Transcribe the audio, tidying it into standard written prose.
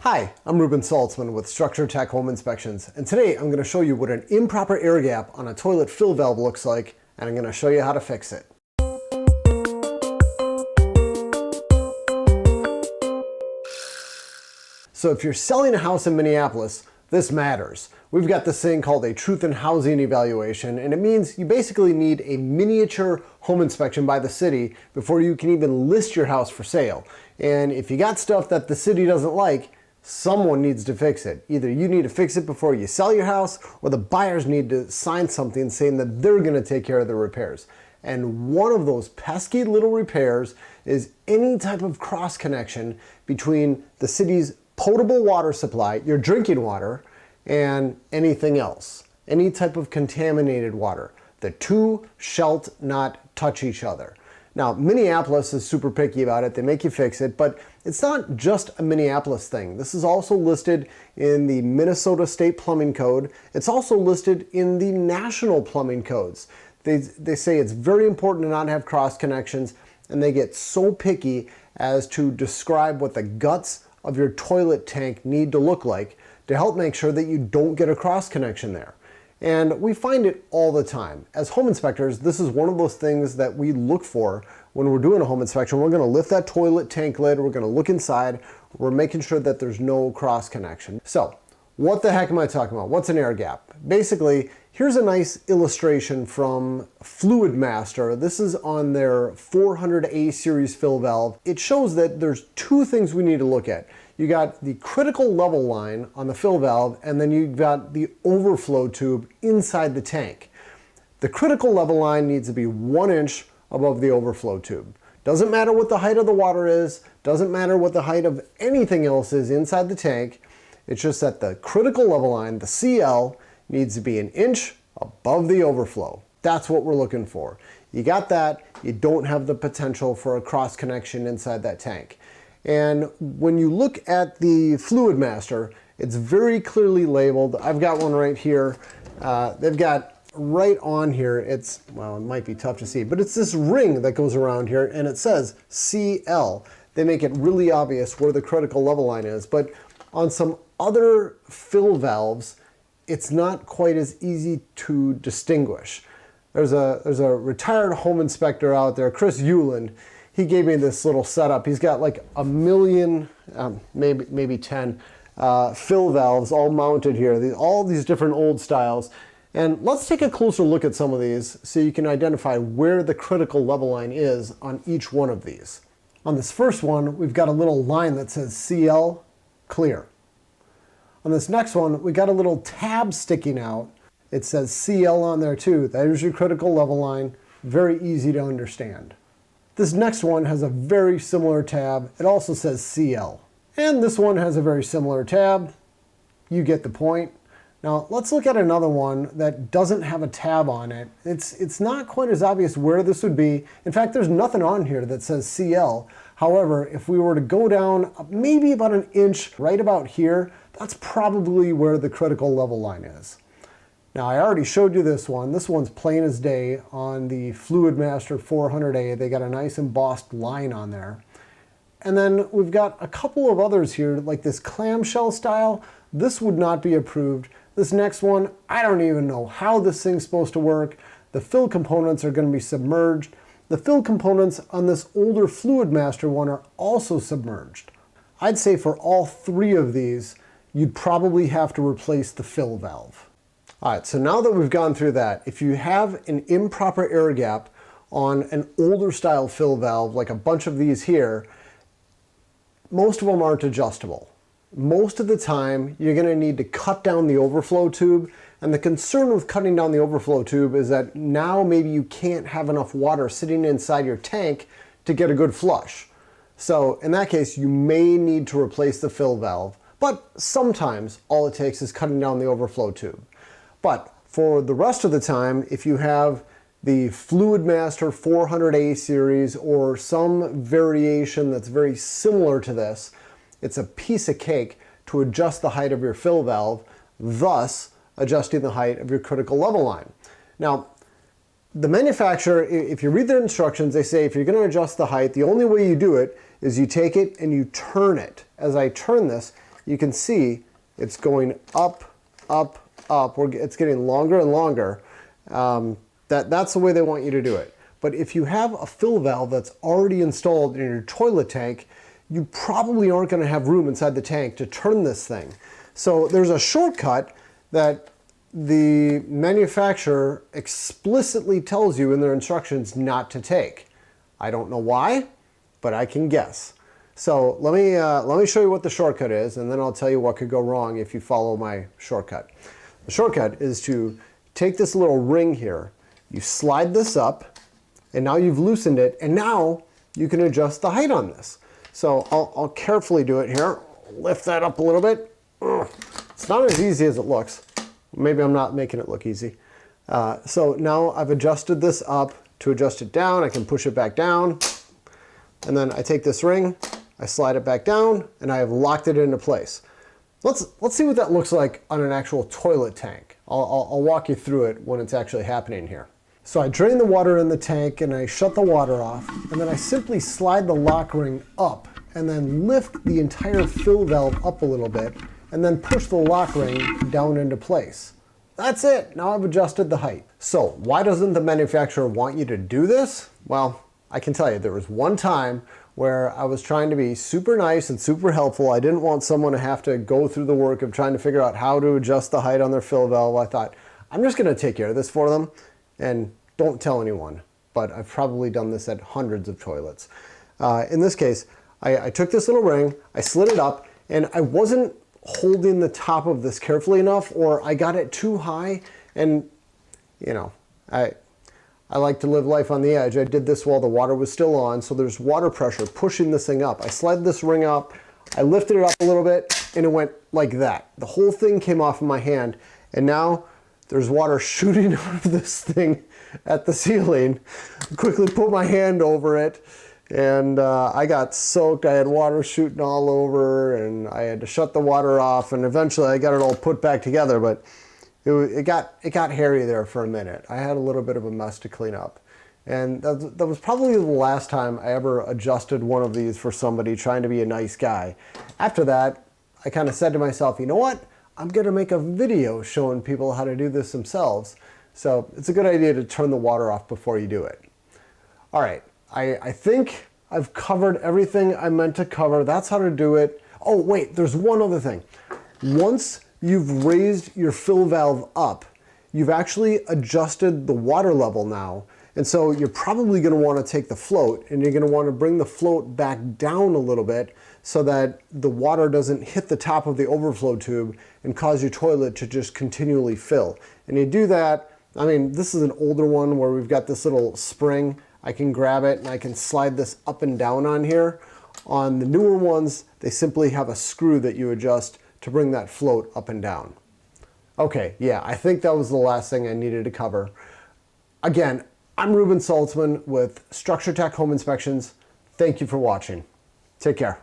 Hi, I'm Ruben Saltzman with Structure Tech Home Inspections, and today I'm going to show you what an improper air gap on a toilet fill valve looks like, and I'm going to show you how to fix it. So if you're selling a house in Minneapolis, this matters. We've got this thing called a truth in housing evaluation, and it means you basically need a miniature home inspection by the city before you can even list your house for sale. And if you got stuff that the city doesn't like, someone needs to fix it. Either you need to fix it before you sell your house, or the buyers need to sign something saying that they're going to take care of the repairs. And one of those pesky little repairs is any type of cross connection between the city's potable water supply, your drinking water, and anything else. Any type of contaminated water. The two shall not touch each other. Now, Minneapolis is super picky about it. They make you fix it, but it's not just a Minneapolis thing. This is also listed in the Minnesota State Plumbing Code. It's also listed in the national plumbing codes. They say it's very important to not have cross connections, and they get so picky as to describe what the guts of your toilet tank need to look like to help make sure that you don't get a cross connection there. And we find it all the time. As home inspectors, this is one of those things that we look for when we're doing a home inspection. We're gonna lift that toilet tank lid, we're gonna look inside, we're making sure that there's no cross connection. So, what the heck am I talking about? What's an air gap? Basically, here's a nice illustration from Fluid Master. This is on their 400A series fill valve. It shows that there's two things we need to look at. You got the critical level line on the fill valve, and then you've got the overflow tube inside the tank. The critical level line needs to be 1 inch above the overflow tube. Doesn't matter what the height of the water is, doesn't matter what the height of anything else is inside the tank. It's just that the critical level line, the CL, needs to be 1 inch above the overflow. That's what we're looking for. You got that, you don't have the potential for a cross connection inside that tank. And when you look at the Fluid Master, it's very clearly labeled. I've got one right here. They've got right on here, well, it might be tough to see, but it's this ring that goes around here and it says CL. They make it really obvious where the critical level line is, but on some other fill valves, it's not quite as easy to distinguish. There's a retired home inspector out there, Chris Euland. He gave me this little setup. He's got like 1 million, maybe 10 fill valves all mounted here, all these different old styles. And let's take a closer look at some of these so you can identify where the critical level line is on each one of these. On this first one, we've got a little line that says CL clear. On this next one, we got a little tab sticking out. It says CL on there too. There's your critical level line. Very easy to understand. This next one has a very similar tab. It also says CL. And this one has a very similar tab. You get the point. Now let's look at another one that doesn't have a tab on it. It's not quite as obvious where this would be. In fact, there's nothing on here that says CL. However, if we were to go down maybe about 1 inch right about here, that's probably where the critical level line is. Now, I already showed you this one. This one's plain as day on the Fluid Master 400A. They got a nice embossed line on there. And then we've got a couple of others here, like this clamshell style. This would not be approved. This next one, I don't even know how this thing's supposed to work. The fill components are going to be submerged. The fill components on this older Fluid Master one are also submerged. I'd say for all three of these, you'd probably have to replace the fill valve. All right, so now that we've gone through that, if you have an improper air gap on an older style fill valve, like a bunch of these here, most of them aren't adjustable. Most of the time, you're gonna need to cut down the overflow tube, and the concern with cutting down the overflow tube is that now maybe you can't have enough water sitting inside your tank to get a good flush. So in that case, you may need to replace the fill valve, but sometimes all it takes is cutting down the overflow tube. But for the rest of the time, if you have the Fluid Master 400A series or some variation that's very similar to this, it's a piece of cake to adjust the height of your fill valve, thus adjusting the height of your critical level line. Now, the manufacturer, if you read their instructions, they say if you're going to adjust the height, the only way you do it is you take it and you turn it. As I turn this, you can see it's going up, up, up. It's getting longer and longer. That's the way they want you to do it. But if you have a fill valve that's already installed in your toilet tank, you probably aren't going to have room inside the tank to turn this thing. So there's a shortcut that the manufacturer explicitly tells you in their instructions not to take. I don't know why, but I can guess. So let me show you what the shortcut is, and then I'll tell you what could go wrong if you follow my shortcut. The shortcut is to take this little ring here, you slide this up, and now you've loosened it, and now you can adjust the height on this. So I'll carefully do it here. Lift that up a little bit. It's not as easy as it looks. Maybe I'm not making it look easy. So now I've adjusted this up. To adjust it down, I can push it back down. And then I take this ring, I slide it back down, and I have locked it into place. Let's see what that looks like on an actual toilet tank. I'll walk you through it when it's actually happening here. So I drain the water in the tank and I shut the water off, and then I simply slide the lock ring up and then lift the entire fill valve up a little bit and then push the lock ring down into place. That's it. Now I've adjusted the height. So why doesn't the manufacturer want you to do this? Well, I can tell you there was one time where I was trying to be super nice and super helpful. I didn't want someone to have to go through the work of trying to figure out how to adjust the height on their fill valve. I thought, I'm just going to take care of this for them and don't tell anyone. But I've probably done this at hundreds of toilets. In this case, I took this little ring, I slid it up, and I wasn't holding the top of this carefully enough, or I got it too high, and you know, I like to live life on the edge. I did this while the water was still on, so there's water pressure pushing this thing up. I slid this ring up, I lifted it up a little bit, and it went like that. The whole thing came off of my hand, and now there's water shooting out of this thing at the ceiling. I quickly put my hand over it, and I got soaked. I had water shooting all over, and I had to shut the water off, and eventually I got it all put back together, but it got hairy there for a minute. I had a little bit of a mess to clean up. And that was probably the last time I ever adjusted one of these for somebody trying to be a nice guy. After that, I kind of said to myself, you know what? I'm going to make a video showing people how to do this themselves. So it's a good idea to turn the water off before you do it. All right, I think I've covered everything I meant to cover. That's how to do it. Oh, wait, there's one other thing. Once you've raised your fill valve up, you've actually adjusted the water level now. And so you're probably going to want to take the float and you're going to want to bring the float back down a little bit so that the water doesn't hit the top of the overflow tube and cause your toilet to just continually fill. And you do that, I mean, this is an older one where we've got this little spring. I can grab it and I can slide this up and down on here. On the newer ones, they simply have a screw that you adjust to bring that float up and down. Okay, yeah, I think that was the last thing I needed to cover. Again, I'm Ruben Saltzman with Structure Tech Home Inspections. Thank you for watching. Take care.